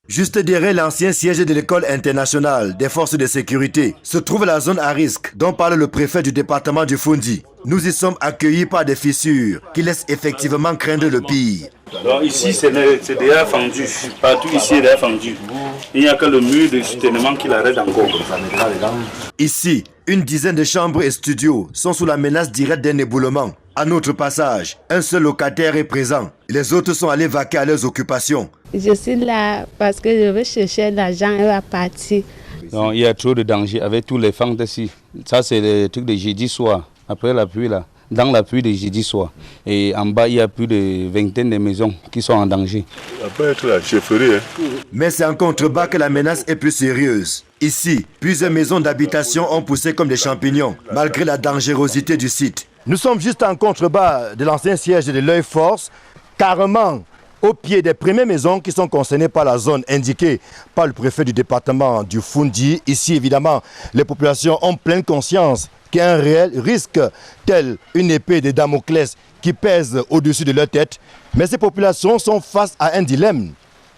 Juste derrière l'ancien siège de l'école internationale des forces de sécurité se trouve la zone à risque dont parle le préfet du département du Fondi. Nous y sommes accueillis par des fissures qui laissent effectivement craindre le pire. Alors ici c'est déjà fendu, partout ici est déjà fendu. Il n'y a que le mur de soutènement qui l'arrête encore. Ici, une dizaine de chambres et studios sont sous la menace directe d'un éboulement. À notre passage, un seul locataire est présent. Les autres sont allés vaquer à leurs occupations. Je suis là parce que je veux chercher l'argent et va partir. Non, il y a trop de danger avec tous les fentes ici. Ça c'est le truc de jeudi soir, après la pluie là. Dans la pluie de jeudi soir. Et en bas, il y a plus de vingtaine de maisons qui sont en danger. Ça peut être la chefferie. Mais c'est en contrebas que la menace est plus sérieuse. Ici, plusieurs maisons d'habitation ont poussé comme des champignons, malgré la dangerosité du site. Nous sommes juste en contrebas de l'ancien siège de l'Œil Force, carrément au pied des premières maisons qui sont concernées par la zone indiquée par le préfet du département du Fondi. Ici, évidemment, les populations ont pleine conscience qu'il y a un réel risque, tel une épée de Damoclès qui pèse au-dessus de leur tête. Mais ces populations sont face à un dilemme.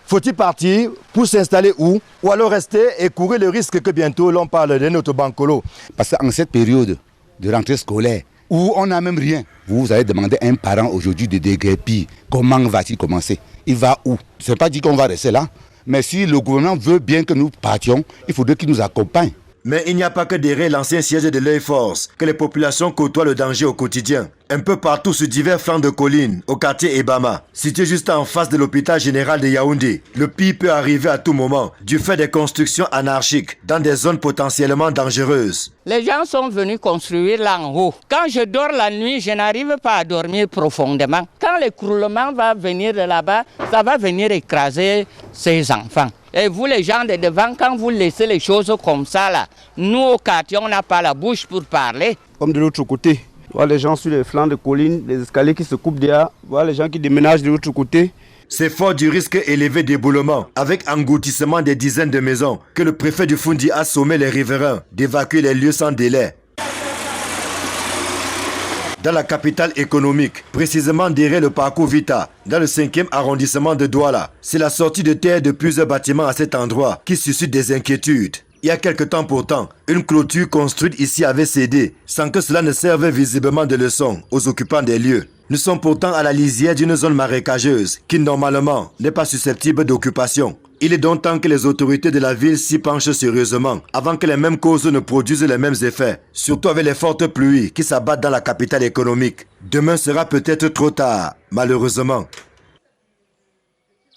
Faut-il partir pour s'installer où? Ou alors rester et courir le risque que bientôt l'on parle d'un autobancolo? Parce qu'en cette période de rentrée scolaire, où on n'a même rien, vous allez demander à un parent aujourd'hui de déguerpir. Comment va-t-il commencer? Il va où? Ce n'est pas dit qu'on va rester là. Mais si le gouvernement veut bien que nous partions, il faudrait qu'il nous accompagne. Mais il n'y a pas que derrière l'ancien siège de l'Œil Force que les populations côtoient le danger au quotidien. Un peu partout sur divers flancs de collines, au quartier Ebama, situé juste en face de l'hôpital général de Yaoundé, le pire peut arriver à tout moment du fait des constructions anarchiques dans des zones potentiellement dangereuses. Les gens sont venus construire là en haut. Quand je dors la nuit, je n'arrive pas à dormir profondément. Quand l'écroulement va venir de là-bas, ça va venir écraser ces enfants. Et vous les gens de devant, quand vous laissez les choses comme ça là, nous au quartier, on n'a pas la bouche pour parler. Comme de l'autre côté, voilà les gens sur les flancs de collines, les escaliers qui se coupent derrière, voilà les gens qui déménagent de l'autre côté. C'est fort du risque élevé d'éboulement, avec engloutissement des dizaines de maisons, que le préfet du Fondi a sommé les riverains d'évacuer les lieux sans délai. Dans la capitale économique, précisément derrière le parcours Vita, dans le 5e arrondissement de Douala, c'est la sortie de terre de plusieurs bâtiments à cet endroit qui suscite des inquiétudes. Il y a quelque temps pourtant, une clôture construite ici avait cédé, sans que cela ne serve visiblement de leçon aux occupants des lieux. Nous sommes pourtant à la lisière d'une zone marécageuse qui normalement n'est pas susceptible d'occupation. Il est donc temps que les autorités de la ville s'y penchent sérieusement avant que les mêmes causes ne produisent les mêmes effets, surtout avec les fortes pluies qui s'abattent dans la capitale économique. Demain sera peut-être trop tard, malheureusement.